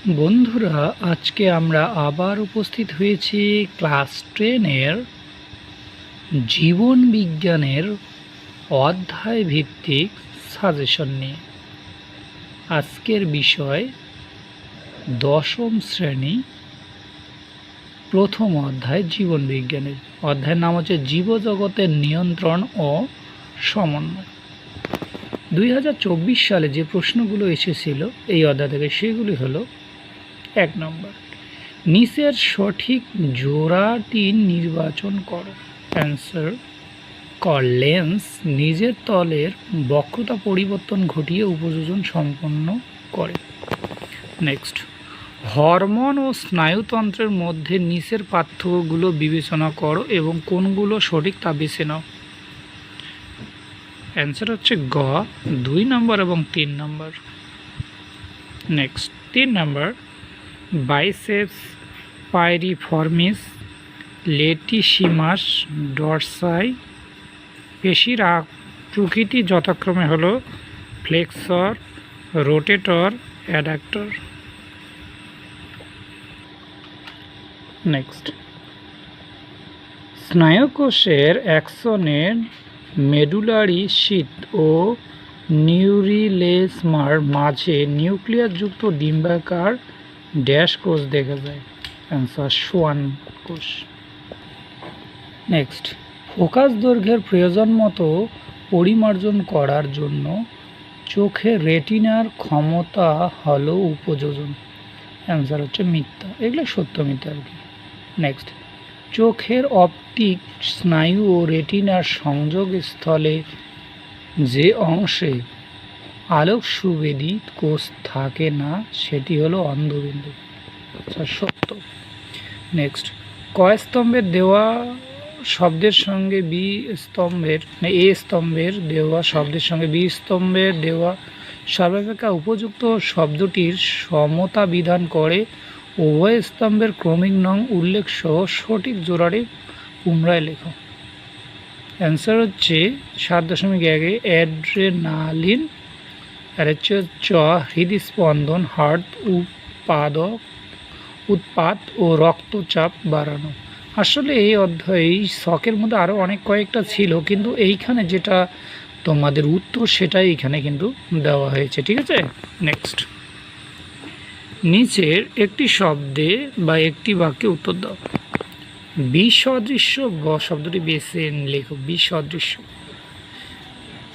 বন্ধুরা, আজকে আমরা আবার উপস্থিত হয়েছি ক্লাস 10-এর জীবন বিজ্ঞানের অধ্যায় ভিত্তিক সাজেশন নিয়ে। আজকের বিষয় দশম শ্রেণী প্রথম অধ্যায় জীবন বিজ্ঞানের। অধ্যায়ের নাম হচ্ছে জীবজগতের নিয়ন্ত্রণ ও সমন্বয়। 2024 সালে যে প্রশ্নগুলো এসেছিল এই অধ্যায় থেকে সেগুলি হলো: 1 নম্বর, নিচের সঠিক জোড়াটি নির্বাচন করো। অ্যান্সার: লেন্স নিজের তলের বক্রতা পরিবর্তন ঘটিয়ে উপযোজন সম্পন্ন করে। নেক্সট, হরমোন ও স্নায়ুতন্ত্রের মধ্যে নিচের পার্থক্যগুলো বিবেচনা করো এবং কোনগুলো সঠিক তা বেছে নাও। অ্যান্সার হচ্ছে গ, 2 নম্বর এবং 3 নম্বর। নেক্সট, 3 নম্বর, বাইসেপস পাইরিফর্মিস লেটিসিমাস ডরসাই পেশির প্রকৃতি যথাক্রমে হলো ফ্লেক্সর, রোটেটর, অ্যাডাক্টর। নেক্সট, স্নায়ুকোষের অ্যাক্সনের মেডুলারি শিট ও নিউরিলেসমার মাঝে নিউক্লিয়াসযুক্ত ডিম্বাকার ড্যাশ কোষ দেখা যায়। অ্যান্সার: সোয়ান কোষ। নেক্সট, ফোকাস দৈর্ঘ্যের প্রয়োজন মতো পরিমার্জন করার জন্য চোখের রেটিনার ক্ষমতা হলো উপযোজন। অ্যান্সার হচ্ছে মিথ্যা, এগুলো সত্য মিথ্যা আর কি। নেক্সট, চোখের অপটিক স্নায়ু ও রেটিনার সংযোগস্থলে যে অংশে আলোক সুবেদী কোষ থাকে না সেটি হলো অন্ধবিন্দু। সত্য। নেক্সট, স্তম্ভের দেওয়া শব্দের সঙ্গে এ স্তম্ভের দেওয়া শব্দের সঙ্গে বি স্তম্ভের দেওয়া সর্বাপেক্ষা উপযুক্ত শব্দটির সমতা বিধান করে উভয় স্তম্ভের ক্রমিক নং উল্লেখ সহ সঠিক জোড়াটি পুনরায় লেখো। অ্যান্সার হচ্ছে 7.1 অ্যাড্রেনালিন, আর হচ্ছে চ হৃদস্পন্দন, হার্ট উৎপাত ও রক্তচাপ বাড়ানো। আসলে এই অধ্যায়ে শখের মধ্যে আরও অনেক কয়েকটা ছিল, কিন্তু এইখানে যেটা তোমাদের উত্তর সেটাই এখানে কিন্তু দেওয়া হয়েছে। ঠিক আছে। নেক্সট, নিচের একটি শব্দে বা একটি বাক্যে উত্তর দাও। বিসদৃশ্য শব্দটি বেছে লেখো। বিসদৃশ্য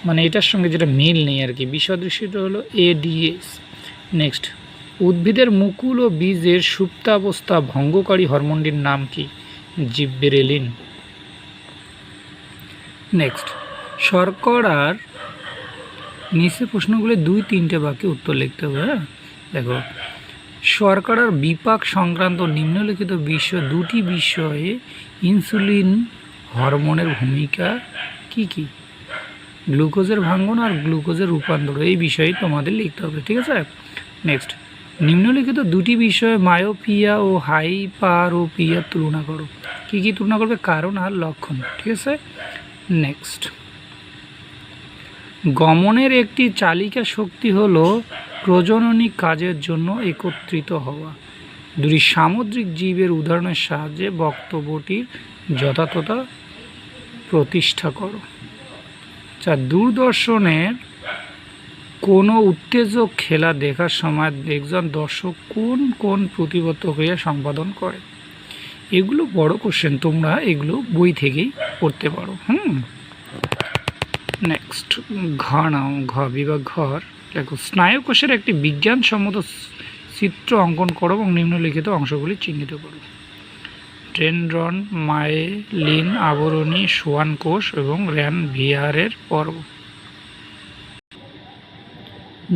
মানে এটার সঙ্গে যেটা মিল নেই আর কি। বিসদৃশ্যটা হলো ADS। নেক্সট, উদ্ভিদের মুকুল ও বীজের সুপ্তাবস্থা ভঙ্গকারী হরমোনটির নাম কি? জিব্বেরেলিন। নেক্সট, শর্করার নিচে প্রশ্নগুলো 2-3টে বাক্যে উত্তর লিখতে হবে। হ্যাঁ, দেখো, শর্করার বিপাক সংক্রান্ত নিম্নলিখিত দুটি বিষয়ে ইনসুলিন হরমোনের ভূমিকা কি কি? গ্লুকোজের ভাঙ্গন আর গ্লুকোজের রূপান্তর, এই বিষয়ে তোমাদের লিখতে হবে। ঠিক আছে। নেক্সট, নিম্নলিখিত দুটি বিষয়ে মায়োপিয়া ও হাইপারোপিয়ার তুলনা করো। কি কি তুলনা করবে? কারণ আর লক্ষণ। ঠিক আছে। নেক্সট, গমনের একটি চালিকা শক্তি হলো প্রজননী কাজের জন্য একত্রিত হওয়া। দুটি সামুদ্রিক জীবের উদাহরণের সাহায্যে বক্তব্যটির যথার্থতা প্রতিষ্ঠা করো। দূরদর্শনের কোনো উত্তেজক খেলা দেখার সময় একজন দর্শক কোন কোন প্রতিবদ্ধ ক্রিয়া সম্পাদন করে? এগুলো বড় কোশ্চেন, তোমরা এগুলো বই থেকেই পড়তে পারো। নেক্সট, ঘ বিভাগ ঘর দেখো, স্নায়ুকোষের একটি বিজ্ঞানসম্মত চিত্র অঙ্কন করো এবং নিম্নলিখিত অংশগুলি চিহ্নিত করো। ডেনড্রন, মায়েলিন আবরণী, সোয়ান কোষ এবং র্যানভিয়ারের পর্ব।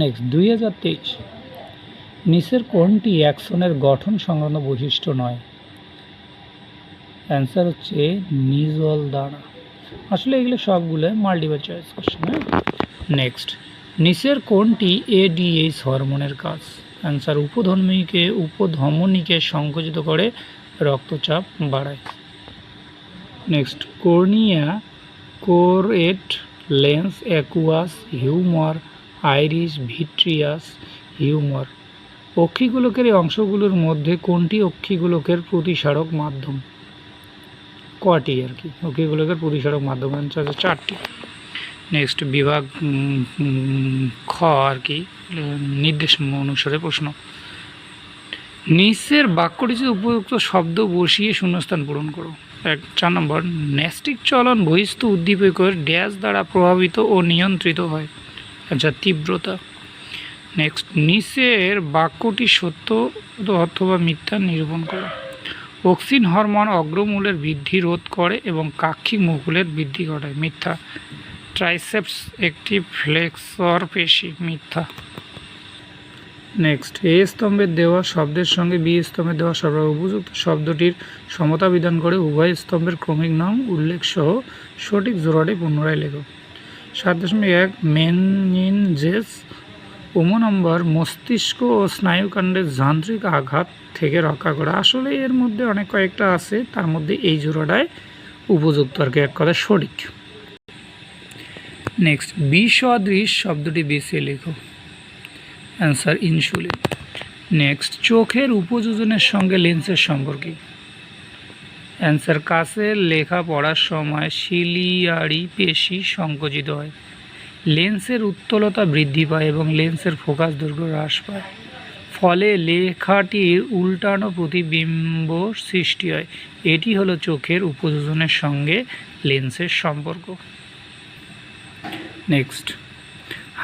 নেক্সট, 2023, নিচের কোনটি অ্যাক্সনের গঠন সংক্রান্ত বৈশিষ্ট্য নয়? অ্যান্সার হচ্ছে নিজল দানা। আসলে এগুলো সবগুলো মাল্টিপল চয়েস কোশ্চেন। নেক্সট, নিচের কোনটি ADH হরমোনের কাজ? অ্যান্সার উপধমনীকে সংকুচিত করে রক্তচাপ বাড়ায়। Next, cornea, choroid, lens, aqueous, humour, iris, vitreous, humour অক্ষিগোলকের এই অংশগুলোর মধ্যে কোনটি অক্ষিগোলকের প্রতিসারক মাধ্যম? কটি আর কি অক্ষিগোলকের প্রতিসারক মাধ্যম? অ্যান্সার আছে 4টি। নেক্সট বিভাগ খ আর কি নির্দেশ অনুসারে প্রশ্ন। নিচের বাক্যটিতে উপযুক্ত শব্দ বসিয়ে শূন্যস্থান পূরণ করো। 4 নম্বর, ন্যস্টিক চলন বহিস্থ উদ্দীপকের ড্যাশ দ্বারা প্রভাবিত ও নিয়ন্ত্রিত হয়। অ্যান্সার তীব্রতা। নেক্সট, নিচের বাক্যটি সত্য অথবা মিথ্যা নিরূপণ করো। অক্সিন হরমোন অগ্রমূলের বৃদ্ধি রোধ করে এবং কাক্ষিক মুকুলের বৃদ্ধি ঘটায়। মিথ্যা। ট্রাইসেপস একটি ফ্লেক্সর পেশি। মিথ্যা। নেক্সট, এ স্তম্ভের দেওয়া শব্দের সঙ্গে বি স্তম্ভের দেওয়া সর্বাধিক উপযুক্ত শব্দটির সমতা বিধান করে উভয় স্তম্ভের ক্রমিক নাম উল্লেখ সহ সঠিক জোড়াটি পুনরায় লেখো। 7.1 মেনিনজেস। নম্বর, মস্তিষ্ক ও স্নায়ুকাণ্ডের যান্ত্রিক আঘাত থেকে রক্ষা করা। আসলে এর মধ্যে অনেক কয়েকটা আছে, তার মধ্যে এই জোড়াটাই উপযুক্ত আর কি, এক কথা সঠিক। নেক্সট, বিসদৃশ শব্দটি বেছে লেখো। Answer insulin. নেক্সট, চোখের উপযোজনের সঙ্গে লেন্সের সম্পর্কে। অ্যান্সার কাছের লেখা পড়ার সময় সিলিয়ারি পেশি সংকুচিত হয়, লেন্সের উত্তলতা বৃদ্ধি পায় এবং লেন্সের ফোকাস দৈর্ঘ্য হ্রাস পায়, ফলে লেখাটির উল্টানো প্রতিবিম্ব সৃষ্টি হয়। এটি হলো চোখের উপযোজনের সঙ্গে লেন্সের সম্পর্ক। নেক্সট,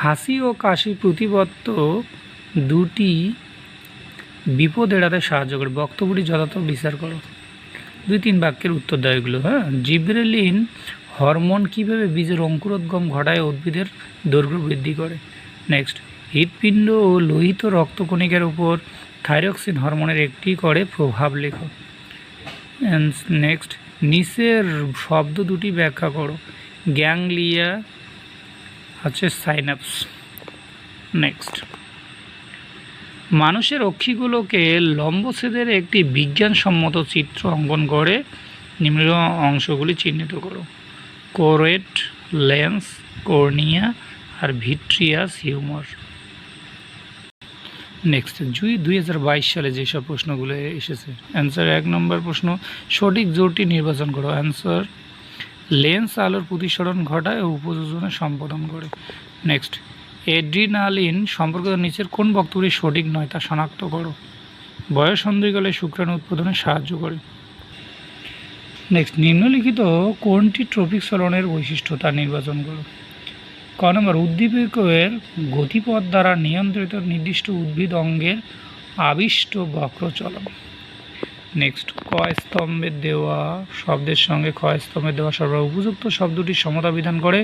হাসি ও কাশি প্রতিপত্ত দুটি বিপদ এড়াতে সাহায্য করে। বক্তব্যটি যথার্থ বিচার করো। 2-3 বাক্যের উত্তর দেয় এগুলো। জিবরেলিন হরমোন কীভাবে বীজের অঙ্কুরোদ্গম ঘটায় উদ্ভিদের দৈর্ঘ্য বৃদ্ধি করে। নেক্সট, হৃৎপিণ্ড ও লোহিত রক্তকণিকার উপর থাইরক্সিন হরমোনের একটি করে প্রভাব লেখো। নেক্সট, নিচের শব্দ দুটি ব্যাখ্যা করো। গ্যাংলিয়া হচ্ছে সাইনাপস। নেক্সট, মানুষের অক্ষিগুলোকে লম্বচ্ছেদের একটি বিজ্ঞানসম্মত চিত্র অঙ্কন করে নিম্ন অংশগুলি চিহ্নিত করো। কোরেট, লেন্স, কর্নিয়া আর ভিট্রিয়াস হিউমার। নেক্সট, 2022 সালে যেসব প্রশ্নগুলো এসেছে। অ্যান্সার 1 নম্বর প্রশ্ন, সঠিক জোরটি নির্বাচন করো। অ্যান্সার, লেন্স আলোর প্রতিসরণ ঘটায় ও উপযোজনে সম্পাদন করে। নেক্সট, এড্রিনালিন সম্পর্কিত নিচের কোন বক্তব্যটি সঠিক নয় তা শনাক্ত করো। বয়স সন্ধিকালে শুক্রাণু উৎপাদনে সাহায্য করে। নেক্সট, নিম্নলিখিত কোনটি ট্রপিক চলনের বৈশিষ্ট্য তা নির্বাচন করো। ক নম্বর, উদ্দীপকের গতিপথ দ্বারা নিয়ন্ত্রিত নির্দিষ্ট উদ্ভিদ অঙ্গের আবিষ্ট বক্র চলন। নেক্সট, ক স্তম্ভের দেওয়া শব্দের সঙ্গে খ স্তম্ভের দেওয়া সর্বাধিক উপযুক্ত শব্দটির সমতা বিধান করে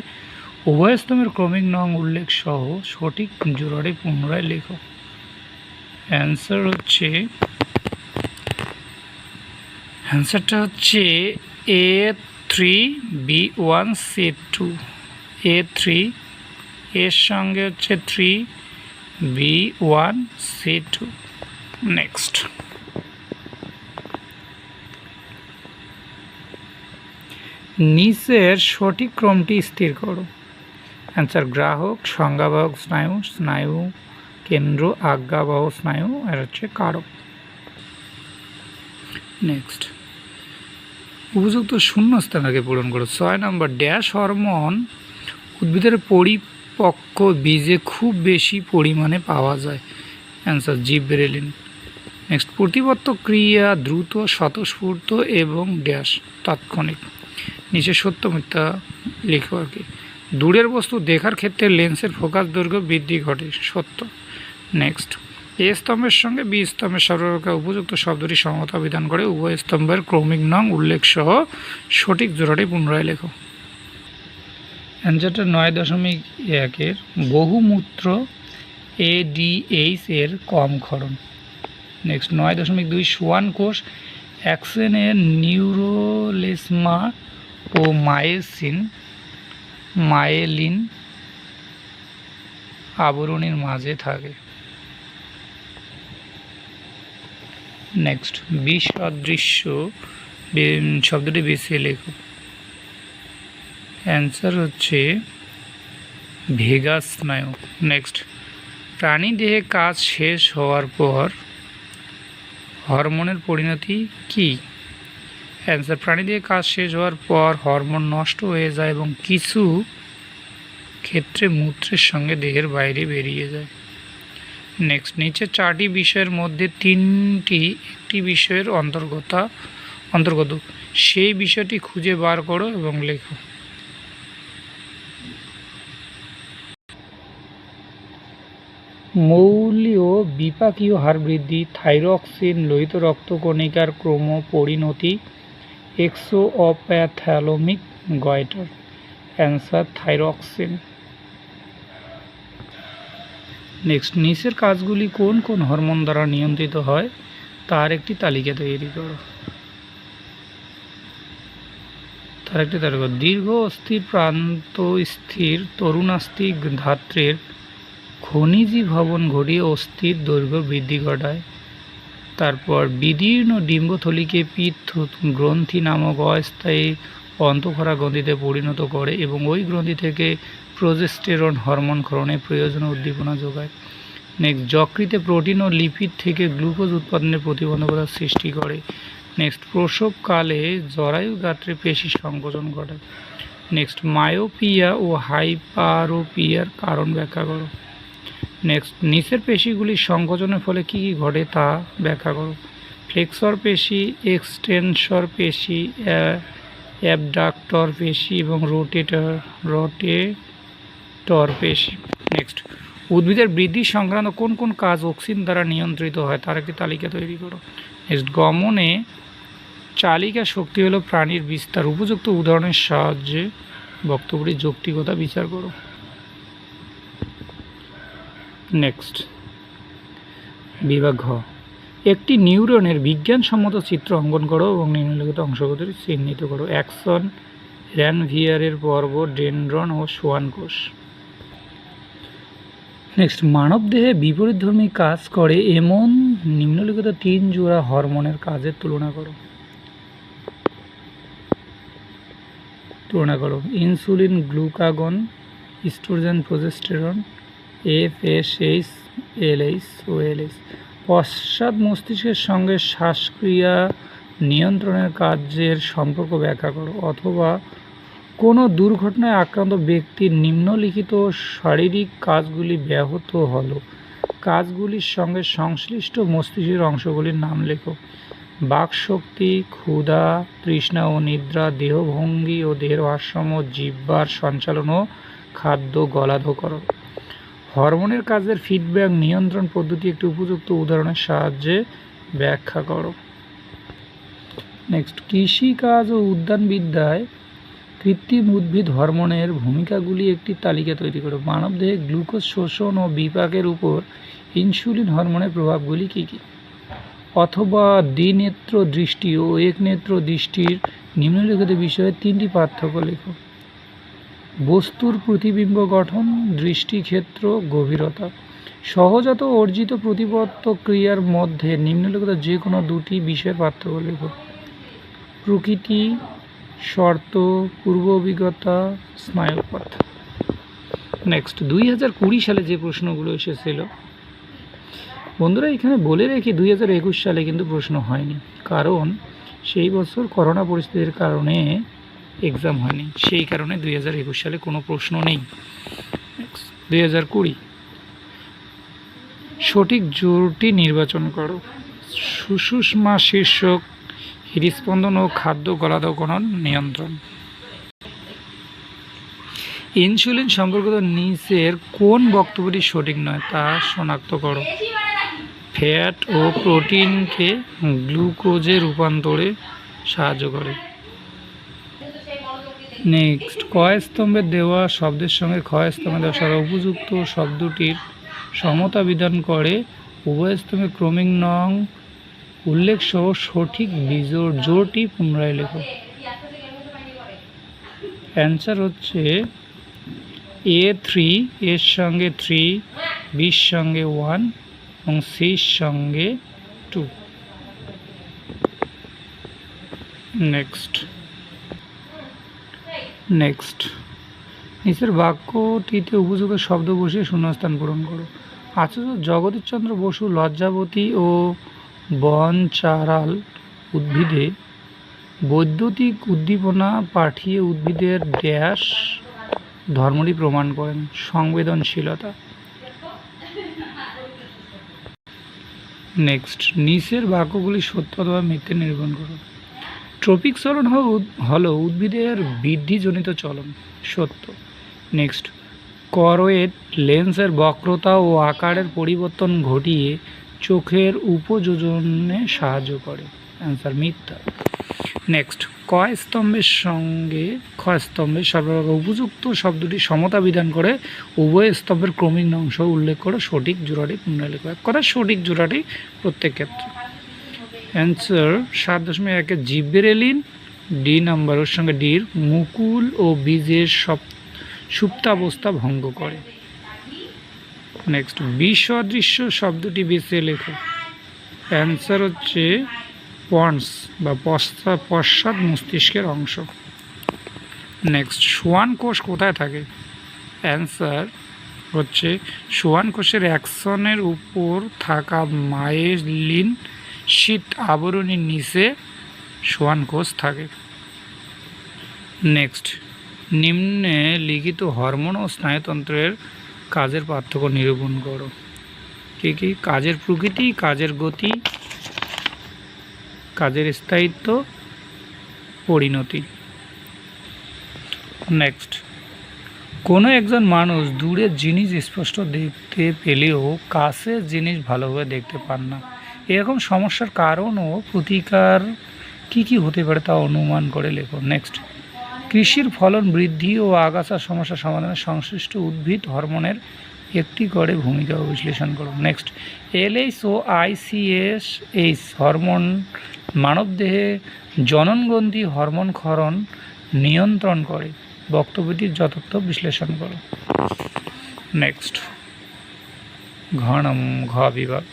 উভয় স্তম্ভের ক্রমিক নং উল্লেখ সহ সঠিক জোড়াটি পুনরায় লেখো। অ্যান্সারটা হচ্ছে A3B1C2। A3 এর সঙ্গে হচ্ছে 3B1C2। নেক্সট, নিচের সঠিক ক্রমটি স্থির করো। অ্যান্সার, গ্রাহক, সংজ্ঞাবাহক স্নায়ু, স্নায়ু কেন্দ্র, আজ্ঞাবাহক স্নায়ু, আর হচ্ছে কারক। নেক্সট, উপযুক্ত শূন্যস্থান আগে পূরণ করো। 6 নম্বর, ড্যাশ হরমোন উদ্ভিদের পরিপক্ক বীজে খুব বেশি পরিমাণে পাওয়া যায়। অ্যান্সার, জিবরেলিন। নেক্সট, প্রতিবর্ত ক্রিয়া দ্রুত, স্বতঃস্ফূর্ত এবং ড্যাশ তাৎক্ষণিক। নিচে সত্য মিথ্যা লেখো আর কি। দূরের বস্তু দেখার ক্ষেত্রে লেন্সের ফোকাস দৈর্ঘ্য বৃদ্ধি ঘটে। সত্য। নেক্সট, এ স্তম্ভের সঙ্গে বি স্তম্ভের সর্বাপেক্ষা উপযুক্ত শব্দটি সমতা বিধান করে উভয় স্তম্ভের ক্রমিক নং উল্লেখ সহ সঠিক জোড়াটি পুনরায় লেখো। অ্যান্সারটা 9.1 বহুমূত্র ADH এর কম ক্ষরণ। নেক্সট, 9.2 সোয়ান কোষ অ্যাক্সনের নিউরোলেসমা ও মায়েলিন আবরণীর মাঝে থাকে। নেক্সট, বিসদৃশ্য শব্দটি বেছে লেখো। অ্যান্সার হচ্ছে ভেগাস স্নায়ু। নেক্সট, প্রাণীদেহে কাজ শেষ হওয়ার পর হরমোনের পরিণতি কী? অ্যান্সার, প্রাণীদেহে কাজ শেষ হওয়ার পর হরমোন নষ্ট হয়ে যায় এবং কিছু ক্ষেত্রে মূত্রের সঙ্গে দেহের বাইরে বেরিয়ে যায়। নেক্সট, নিচে 4টি বিষয়ের মধ্যে 3টি একটি বিষয়ের অন্তর্গত, সেই বিষয়টি খুঁজে বার করো এবং লেখো। মৌলীয় বিপাকীয় হার বৃদ্ধি, থাইরক্সিন, লোহিত রক্তকণিকার ক্রম পরিণতি, এক্সোঅপ্যাথ্যালমিক গয়টার। Answer, thyroxine. নেক্সট, নিচের কাজগুলি কোন কোন হরমোন দ্বারা নিয়ন্ত্রিত হয় তার একটি তালিকা তৈরি করো। দীর্ঘ অস্থির প্রান্ত স্থির তরুণাস্থিক ধাত্রের খনিজীভবন ঘটিয়ে অস্থির দৈর্ঘ্য বৃদ্ধি ঘটায়। তারপর বিদীর্ণ ডিম্বথলিকে পিত্ত গ্রন্থি নামক অস্থায়ী অন্তঃক্ষরা গ্রন্থিতে পরিণত করে এবং ওই গ্রন্থি থেকে প্রোজেস্টেরন হরমোন ক্ষরণে প্রয়োজনীয় উদ্দীপনা যোগায়। নেক্সট, যকৃতে প্রোটিন ও লিপিড থেকে গ্লুকোজ উৎপাদনের প্রতিবন্ধকতা সৃষ্টি করে। নেক্সট, প্রসবকালে জরায়ু গাত্রে পেশি সংকোচন ঘটায়। নেক্সট, মায়োপিয়া ও হাইপারোপিয়ার কারণ ব্যাখ্যা করো। নেক্সট, নিচের পেশিগুলির সংকোচনের ফলে কী কী ঘটে তা ব্যাখ্যা করো। ফ্লেক্সর পেশি, এক্সটেনসর পেশি, অ্যাবডাক্টর পেশি এবং রোটেটর পেশি। নেক্সট, উদ্ভিদের বৃদ্ধি সংক্রান্ত কোন কোন কাজ অক্সিন দ্বারা নিয়ন্ত্রিত হয় তার একটি তালিকা তৈরি করো। নেক্সট, গমনে চালিকা শক্তি হলো প্রাণীর বিস্তার। উপযুক্ত উদাহরণের সাহায্যে বক্তব্যটির যৌক্তিকতা বিচার করো। নেক্সট, বিভাগ ঘ, একটি নিউরনের বিজ্ঞানসম্মত চিত্র অঙ্কন করো এবং নিম্নলিখিত অংশগুলি চিহ্নিত করো। অ্যাকসন, র্যানভিয়ারের পর্ব, ডেনড্রন ও সোয়ান কোষ। নেক্সট, মানবদেহে বিপরীতধর্মী কাজ করে এমন নিম্নলিখিত 3 জোড়া হরমোনের কাজের তুলনা করো। Insulin, glucagon, oestrogen, progesterone, FSH, LH ও LH। পশ্চাৎ মস্তিষ্কের সঙ্গে শ্বাসক্রিয়া নিয়ন্ত্রণের কাজের সম্পর্ক ব্যাখ্যা করো। অথবা কোনো দুর্ঘটনায় আক্রান্ত ব্যক্তির নিম্নলিখিত শারীরিক কাজগুলি ব্যাহত হলো। কাজগুলির সঙ্গে সংশ্লিষ্ট মস্তিষ্কের অংশগুলির নাম লেখো। বাকশক্তি, ক্ষুধা, তৃষ্ণা ও নিদ্রা, দেহভঙ্গি ও দেহের ভারসাম্য, জিহ্বার সঞ্চালন ও খাদ্য গলাধঃকরণ। হরমোনের কাজের ফিডব্যাক নিয়ন্ত্রণ পদ্ধতি একটি উপযুক্ত উদাহরণের সাহায্যে ব্যাখ্যা করো। নেক্সট, কৃষিকাজ ও উদ্যানবিদ্যায় কৃত্রিম উদ্ভিদ হরমোনের ভূমিকাগুলি একটি তালিকা তৈরি করো। মানবদেহে গ্লুকোজ শোষণ ও বিপাকের উপর ইনসুলিন হরমোনের প্রভাবগুলি কী কী? অথবা দ্বিনেত্র দৃষ্টি ও একনেত্র দৃষ্টির নিম্নলিখিত বিষয়ে 3টি পার্থক্য লেখো। বস্তুর প্রতিবিম্ব গঠন, দৃষ্টিক্ষেত্র, গভীরতা। সহজাত অর্জিত প্রতিবর্ত ক্রিয়ার মধ্যে নিম্নলিখিত যে কোনো 2টি বিষয়ের পার্থক্য লেখো। প্রকৃতি, শর্ত, পূর্ব অভিজ্ঞতা, স্নায়ুপথ। নেক্সট, 2020 সালে যে প্রশ্নগুলো এসেছিল, বন্ধুরা এখানে বলে রেখে 2021 সালে কিন্তু প্রশ্ন হয়নি, কারণ সেই বছর করোনা পরিস্থিতির কারণে এক্সাম হয়নি, সেই কারণে 2021 সালে কোনো প্রশ্ন নেই। 2020, সঠিক জোরটি নির্বাচন করো। সুষুম্না শীর্ষক, হৃদস্পন্দন ও খাদ্য গলাধঃকরণ নিয়ন্ত্রণ। ইনসুলিন সম্পর্কিত নিচের কোন বক্তব্যটি সঠিক নয় তা শনাক্ত করো। ফ্যাট ও প্রোটিনকে গ্লুকোজে রূপান্তরে সাহায্য করে। নেক্সট, কয় স্তম্ভে দেওয়া শব্দের সঙ্গে ক্ষয় স্তম্ভে দেওয়া শব্দ উপযুক্ত শব্দটির সমতা বিধান করে। উভয় স্তম্ভে ক্রমিক নং উল্লেখ সহ সঠিক বিজোড় জোড়টি পুনরায় লেখো। অ্যান্সার হচ্ছে A3 এর সঙ্গে 3, Bর সঙ্গে 1 এবং Cর সঙ্গে 2। নেক্সট, নিচের বাক্যটিতে উপযুক্ত শব্দ বসিয়ে শূন্যস্থান পূরণ করো। আচার্য জগদীশচন্দ্র বসু লজ্জাবতী ও বনচারাল উদ্ভিদে বৈদ্যুতিক উদ্দীপনা পাঠিয়ে উদ্ভিদের ড্যাশ ধর্মটি প্রমাণ করেন? সংবেদনশীলতা। নেক্সট, নিচের বাক্যগুলি সত্য অথবা মিথ্যে নিরূপণ করো। ট্রপিক চলন হলো উদ্ভিদের বৃদ্ধিজনিত চলন, সত্য। নেক্সট, করোয়েড লেন্সের বক্রতা ও আকারের পরিবর্তন ঘটিয়ে চোখের উপযোজনে সাহায্য করে, অ্যান্সার মিথ্যা। নেক্সট, ক স্তম্ভের সঙ্গে খ স্তম্ভের সর্বাপেক্ষা উপযুক্ত শব্দটি সমতা বিধান করে উভয় স্তম্ভের ক্রমিক অংশ উল্লেখ করে সঠিক জোড়াটি পুনরায় লেখা। এক কথা সঠিক জোড়াটি প্রত্যেক ক্ষেত্রে। অ্যান্সার 7.1 জিব্রেলিন, ডি নাম্বার ওর সঙ্গে ডির মুকুল ও বীজের সুপ্তাবস্থা ভঙ্গ করে। নেক্সট, বিসদৃশ্য শব্দটি বেছে লেখো। অ্যান্সার হচ্ছে পন্স বা পশ্চাৎ মস্তিষ্কের অংশ। নেক্সট, সোয়ান কোষ কোথায় থাকে? অ্যান্সার হচ্ছে সোয়ান কোষের অ্যাক্সনের উপর থাকা মায়েলিন শীত আবরণীর নিচে সোয়ান কোষ থাকে। নেক্সট, নিম্নে লিখিত হরমোন ও স্নায়ুতন্ত্রের কাজের পার্থক্য নিরূপণ করো। কী কী? কাজের প্রকৃতি, কাজের গতি, কাজের স্থায়িত্ব, পরিণতি। নেক্সট, কোনো একজন মানুষ দূরের জিনিস স্পষ্ট দেখতে পেলেও কাছের জিনিস ভালোভাবে দেখতে পান না। এরকম সমস্যার কারণ ও প্রতিকার কি কি হতে পারে তা অনুমান করে লেখো। নেক্সট, কৃষির ফলন বৃদ্ধি ও আগাছার সমস্যা সমাধানে সংশ্লিষ্ট উদ্ভিদ হরমোনের একটি করে ভূমিকা বিশ্লেষণ করো। নেক্সট, LH ও ICH হরমোন মানবদেহে জননগ্রন্থি হরমোন ক্ষরণ নিয়ন্ত্রণ করে। বক্তব্যটির যথার্থ বিশ্লেষণ করো। নেক্সট, ঘ বিভাগ,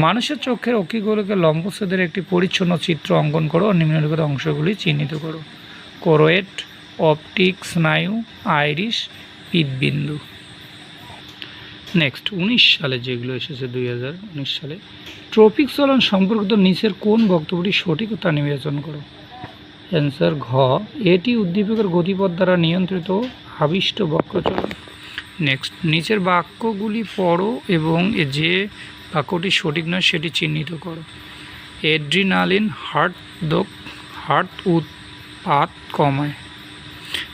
মানুষের চোখের অক্ষিগোলকে লম্বচ্ছেদের একটি পরিচ্ছন্ন চিত্র অঙ্কন করো ও নিম্নলিখিত অংশগুলি চিহ্নিত করো। করোয়েড, অপটিক, স্নায়ু, আইরিশ, পিত্তবিন্দু। নেক্সট, 19 সালে যেগুলো এসেছে 2019 সালে, ট্রপিক চলন সম্পর্কিত নিচের কোন বক্তব্যটি সঠিক তা নির্বাচন করো। অ্যান্সার ঘ, এটি উদ্দীপকের গতিপথ দ্বারা নিয়ন্ত্রিত আবিষ্ট বক্রচলন। নেক্সট, নিচের বাক্যগুলি পড়ো এবং যে বাক্যটি সঠিক নয় সেটি চিহ্নিত করো। অ্যাড্রিনালিন হার্ট উৎপাত কমায়।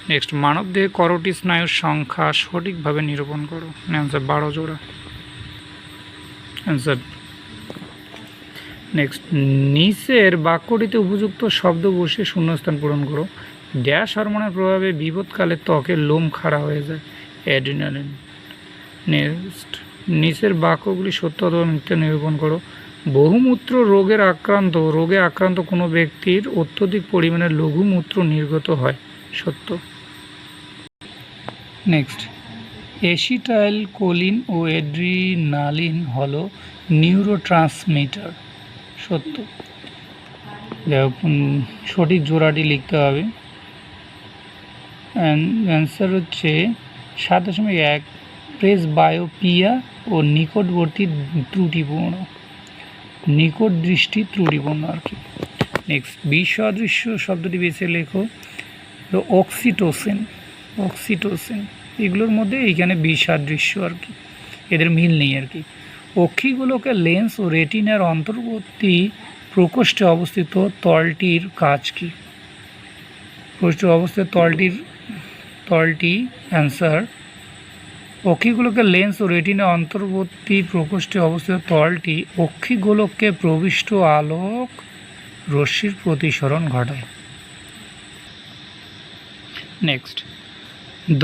নেক্সট, মানবদেহে করোটি স্নায়ুর সংখ্যা সঠিকভাবে নিরূপণ করো। অ্যান্সার 12 জোড়া। অ্যান্সার। নেক্সট, নিচের বাক্যটিতে উপযুক্ত শব্দ বসে শূন্যস্থান পূরণ করো। ড্যাশ হরমোনের প্রভাবে বিপদকালে ত্বকের লোম খাড়া হয়ে যায়, অ্যাড্রিনালিন। নেক্সট, নিচের বাক্যগুলি সত্য অথবা মিথ্যা নিরূপণ করো। বহুমূত্র রোগে আক্রান্ত কোনো ব্যক্তির অত্যধিক পরিমাণে লঘুমূত্র নির্গত হয়, সত্য। নেক্সট, অ্যাসিটাইলকোলিন ও অ্যাড্রিনালিন হলো নিউরোট্রান্সমিটার, সত্য। সঠিক জোড়াটি লিখতে হবে। অ্যান্সার হচ্ছে 7.1 প্রেসবায়োপিয়া ও নিকটবর্তী ত্রুটিপূর্ণ, নিকট দৃষ্টি ত্রুটিপূর্ণ আর কি। নেক্সট, বিসদৃশ্য শব্দটি বেছে লেখো। তো অক্সিটোসিন, এগুলোর মধ্যে এইখানে বিসাদৃশ্য আর কি, এদের মিল নেই আর কি। অক্ষিগুলোকে লেন্স ও রেটিনার অন্তর্বর্তী প্রকোষ্ঠে অবস্থিত তলটির কাজ কী? প্রকোষ্ঠে অবস্থিত তলটি অ্যান্সার, অক্ষিগুলোকে লেন্স ও রেটিনার অন্তর্বর্তী প্রকোষ্ঠে অবস্থিত তলটি অক্ষিগোলককে প্রবিষ্ট আলোক রশ্মির প্রতিসরণ ঘটায়। নেক্সট,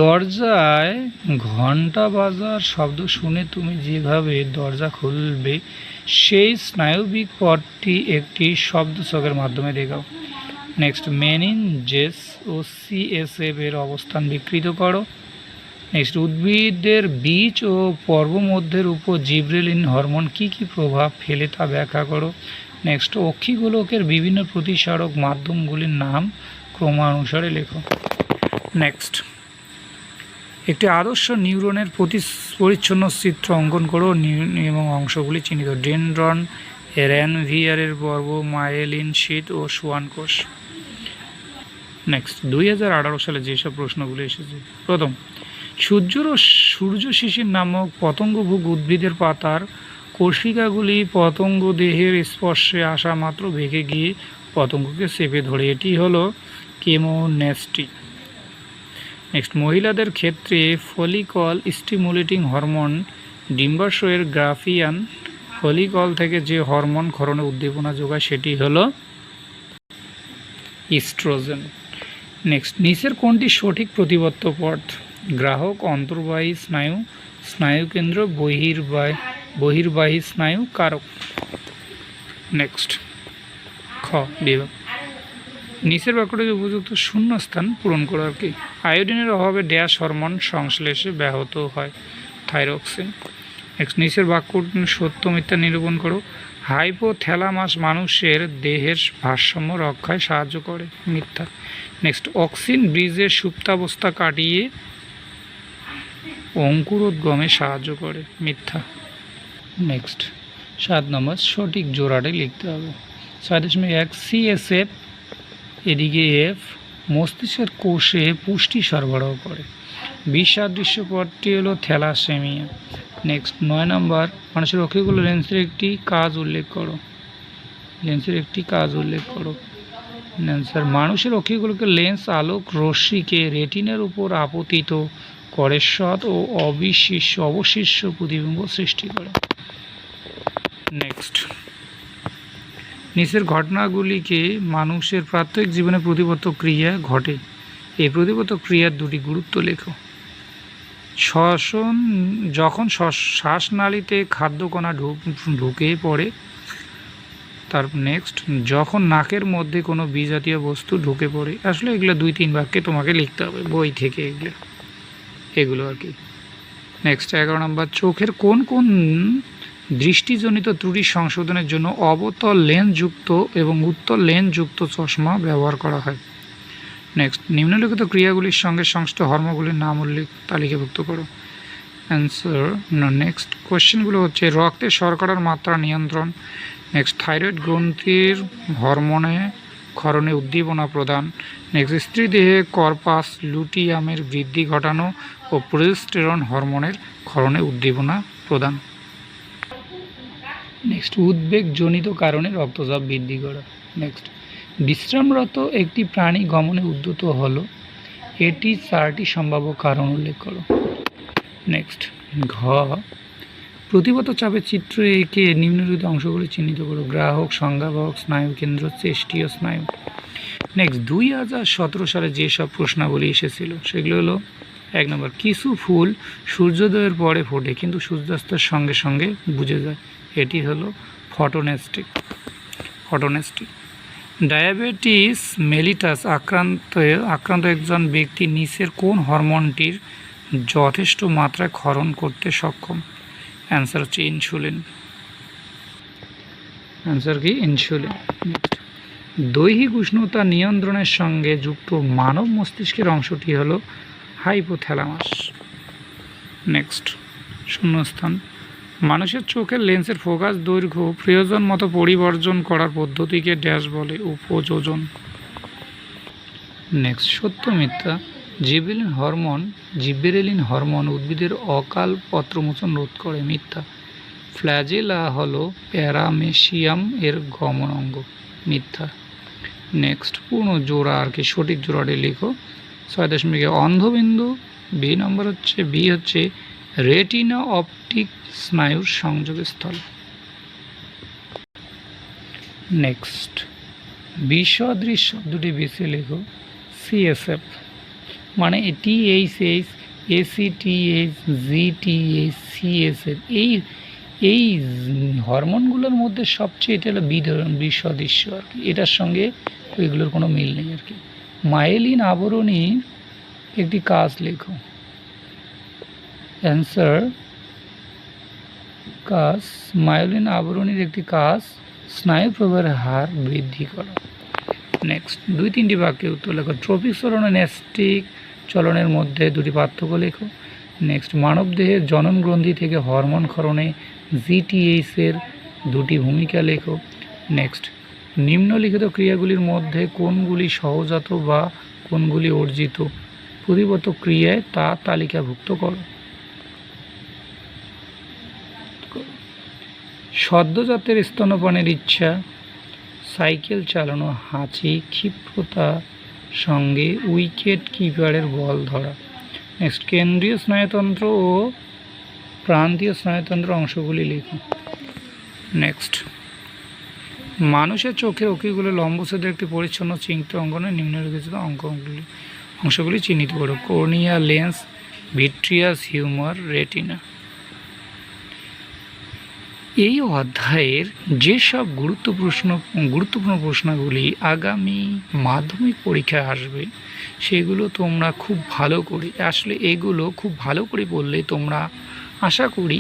দরজায় ঘণ্টা বাজার শব্দ শুনে তুমি যেভাবে দরজা খুলবে সেই স্নায়বিক পথটি একটি শব্দচকের মাধ্যমে দেখাও। নেক্সট, মেনিনজেস ও CSF এর অবস্থান বিকৃত করো। নেক্সট, উদ্ভিদের বীজ ও পর্বমধ্যের উপর জিব্রেলিন হরমোন কী কী প্রভাব ফেলে তা ব্যাখ্যা করো। নেক্সট, অক্ষিগোলকের বিভিন্ন প্রতিসারক মাধ্যমগুলির নাম ক্রমানুসারে লেখো। নেক্সট, একটি আদর্শ নিউরনের পরিচ্ছন্ন চিত্র অঙ্কন করো এবং অংশগুলি চিহ্নিত। ডেনড্রন, র্যানভিয়ারের পর্ব, মায়েলিন শীট ও সোয়ান কোষ। নেক্সট 2018 সালে যেসব প্রশ্নগুলি এসেছে, প্রথম, সূর্য শিশির নামক পতঙ্গভোগ উদ্ভিদের পাতার কোষিকাগুলি পতঙ্গ দেহের স্পর্শে আসা মাত্র ভেঙে গিয়ে পতঙ্গকে চেপে ধরে, এটি হলো কেমোনেস্টি। নেক্সট, মহিলাদের ক্ষেত্রে ফলিকল স্টিমুলেটিং হরমোন ডিম্বাশয়ের গ্রাফিয়ান ফলিকল থেকে যে হরমোন ক্ষরণে উদ্দীপনা যোগায় সেটি হলো ইস্ট্রোজেন। নেক্সট, নিচের কোনটি সঠিক প্রতিবত্ত পথ? গ্রাহক, অন্তর্বাহী স্নায়ু, স্নায়ুকেন্দ্র, বহির্বাহী স্নায়ু, কারক। নেক্সট, খ বিভাগ, নিচের বাক্যটিতে উপযুক্ত শূন্যস্থান পূরণ করো আর কি। আয়োডিনের অভাবে ড্যাশ হরমোন সংশ্লেষে ব্যাহত হয়, থাইরক্সিন। নেক্সট, নিচের বাক্য সত্য মিথ্যা নিরূপণ করো। হাইপোথ্যালামাস মানুষের দেহের ভারসাম্য রক্ষায় সাহায্য করে, মিথ্যা। নেক্সট, অক্সিন ব্রিজের সুপ্তাবস্থা কাটিয়ে অঙ্কুরোদ্গমে সাহায্য করে, মিথ্যা। নেক্সট 7 নম্বর, সঠিক জোড়াটি লিখতে হবে। 6.1 CSF এদিকে এফ মস্তিষ্কের কোষে পুষ্টি সরবরাহ করে। বিসাদৃশ্য পদটি হলো থ্যালাসেমিয়া। নেক্সট 9 নম্বর, মানুষের অক্ষিগুলো লেন্সের একটি কাজ উল্লেখ করো। অ্যান্সার, মানুষের অক্ষিগুলোকে লেন্স আলোক রশ্মিকে রেটিনার উপর আপতিত করে সৎ ও অবশিষ্ট প্রতিবিম্ব সৃষ্টি করে। নেক্সট, নিচের ঘটনাগুলিকে মানুষের প্রাত্যহিক জীবনে প্রতিবত্ত ক্রিয়া ঘটে, এই প্রতিবত্ত ক্রিয়ার দুটি গুরুত্ব লেখো। যখন শ্বাসনালীতে খাদ্যকণা ঢুকে পড়ে। তারপর নেক্সট, যখন নাকের মধ্যে কোনো বিজাতীয় বস্তু ঢুকে পড়ে। আসলে এগুলো 2-3 বাক্যে তোমাকে লিখতে হবে বই থেকে, এগুলো আর কি। নেক্সট 11 নম্বর, চোখের কোন কোন দৃষ্টিজনিত ত্রুটি সংশোধনের জন্য অবতল লেন্সযুক্ত এবং উত্তল লেন্সযুক্ত চশমা ব্যবহার করা হয়। নেক্সট, নিম্নলিখিত ক্রিয়াগুলির সঙ্গে সংশ্লিষ্ট হরমোনগুলির নাম উল্লেখ তালিকাভুক্ত করো। অ্যান্সার, নেক্সট কোশ্চেনগুলো হচ্ছে রক্তে শর্করার মাত্রা নিয়ন্ত্রণ। নেক্সট, থাইরয়েড গ্রন্থির হরমোনে ক্ষরণে উদ্দীপনা প্রদান। নেক্সট, স্ত্রী দেহে কর্পাস লুটিয়ামের বৃদ্ধি ঘটানো ও প্রোজেস্টেরন হরমোনের ক্ষরণে উদ্দীপনা প্রদান। নেক্সট, উদ্বেগজনিত কারণে রক্তচাপ বৃদ্ধি করা। নেক্সট, বিশ্রামরত একটি প্রাণী গমনে উদ্যত হলো, এটি 4টি সম্ভাব্য কারণ উল্লেখ করো। নেক্সট, ঘ, প্রতিবত চাপের চিত্র এঁকে নিম্নলিখিত অংশগুলি চিহ্নিত করো। গ্রাহক, সংজ্ঞাবাহক স্নায়ুকেন্দ্র, চেষ্টীয় স্নায়ু। নেক্সট, 2017 সালে যেসব প্রশ্নাবলী এসেছিল সেগুলো হলো 1 নম্বর, কিছু ফুল সূর্যোদয়ের পরে ফোটে কিন্তু সূর্যাস্তের সঙ্গে সঙ্গে বুঝে যায়, এটি হলো ফটোনেস্টিক। ডায়াবেটিস মেলিটাস আক্রান্ত একজন ব্যক্তি নিচের কোন হরমোনটির যথেষ্ট মাত্রায় ক্ষরণ করতে সক্ষম? অ্যান্সার হচ্ছে ইনসুলিন। অ্যান্সার কি? ইনসুলিন। দৈহিক উষ্ণতা নিয়ন্ত্রণের সঙ্গে যুক্ত মানব মস্তিষ্কের অংশটি হলো হাইপোথ্যালামাস। নেক্সট, শূন্যস্থান, মানুষের চোখের লেন্সের ফোকাস দৈর্ঘ্য প্রয়োজন মতো পরিবর্জন করার পদ্ধতিকে ড্যাশ বলে? উপযোজন। নেক্সট, সত্য মিথ্যা, জিবেরেলিন হরমোন উদ্ভিদের অকাল পত্রমোচন রোধ করে, মিথ্যা। ফ্ল্যাজেলা হলো প্যারামেসিয়াম এর গমন অঙ্গ, মিথ্যা। নেক্সট, পূর্ণ জোড়া আর কি, সঠিক জোড়াটি লিখো। 6.1 অন্ধবিন্দু, বি হচ্ছে রেটিনা অপটিক স্নায়ুর সংযোগস্থল। নেক্সট, বিসদৃশ শব্দটি বেছে লেখো। CSF মানে THH, ACTH, GTH, CSF, এই হরমোনগুলোর মধ্যে সবচেয়ে এটা হলো বিসদৃশ্য আর কি, এটার সঙ্গে এগুলোর কোনো মিল নেই আর কি। মায়েলিন আবরণীর একটি কাজ লেখো। অ্যান্সার, কাজ, মায়োলিন আবরণীর একটি কাজ স্নায়ু প্রবাহের হার বৃদ্ধি করা। নেক্সট, 2-3টি বাক্যে উত্তর লেখো। ট্রপিক চলনের মধ্যে দুটি পার্থক্য লেখো। নেক্সট, মানবদেহের জনন গ্রন্থি থেকে হরমোন ক্ষরণে জিটিএইচের দুটি ভূমিকা লেখো। নেক্সট, নিম্নলিখিত ক্রিয়াগুলির মধ্যে কোনগুলি সহজাত বা কোনগুলি অর্জিত পরিবর্ত ক্রিয়ায় তা তালিকাভুক্ত করো। সদ্যজাতের স্তন্যপানের ইচ্ছা, সাইকেল চালানো, হাঁচি, ক্ষিপ্রতা সঙ্গে উইকেট কিপারের বল ধরা। নেক্সট, কেন্দ্রীয় স্নায়ুতন্ত্র ও প্রান্তীয় স্নায়ুতন্ত্র অংশগুলি লিখুন। নেক্সট, মানুষের চোখের অক্ষিগুলো লম্বচ্ছেদের একটি পরিচ্ছন্ন চিহ্নিত অঙ্গনে নিম্নলিখিত অংশগুলি চিহ্নিত করো। Cornea, lens, vitreous, humour, retina. এই অধ্যায়ের যেসব গুরুত্বপূর্ণ প্রশ্নগুলি আগামী মাধ্যমিক পরীক্ষায় আসবে সেগুলো তোমরা খুব ভালো করে, আসলে এগুলো খুব ভালো করে পড়লে তোমরা আশা করি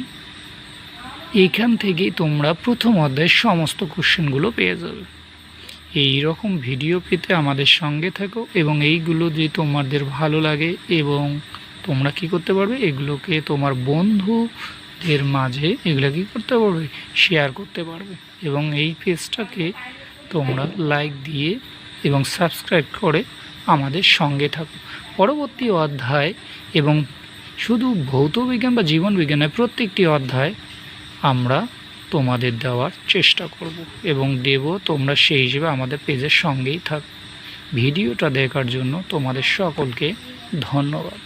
এইখান থেকেই তোমরা প্রথম অধ্যায়ের সমস্ত কোশ্চেনগুলো পেয়ে যাবে। এই রকম ভিডিও পেতে আমাদের সঙ্গে থাকো এবং এইগুলো যদি তোমাদের ভালো লাগে এবং তোমরা কি করতে পারবে, এগুলোকে তোমার বন্ধুদের মাঝে এগুলো কী করতে পারবে, শেয়ার করতে পারবে এবং এই পেজটাকে তোমরা লাইক দিয়ে এবং সাবস্ক্রাইব করে আমাদের সঙ্গে থাকো। পরবর্তী অধ্যায় এবং শুধু ভৌতবিজ্ঞান বা জীবন বিজ্ঞানের প্রত্যেকটি অধ্যায় আমরা তোমাদের দেওয়ার চেষ্টা করব এবং দেব, তোমরা সেই হিসেবে আমাদের পেজের সঙ্গেই থাকো। ভিডিওটা দেখার জন্য তোমাদের সকলকে ধন্যবাদ।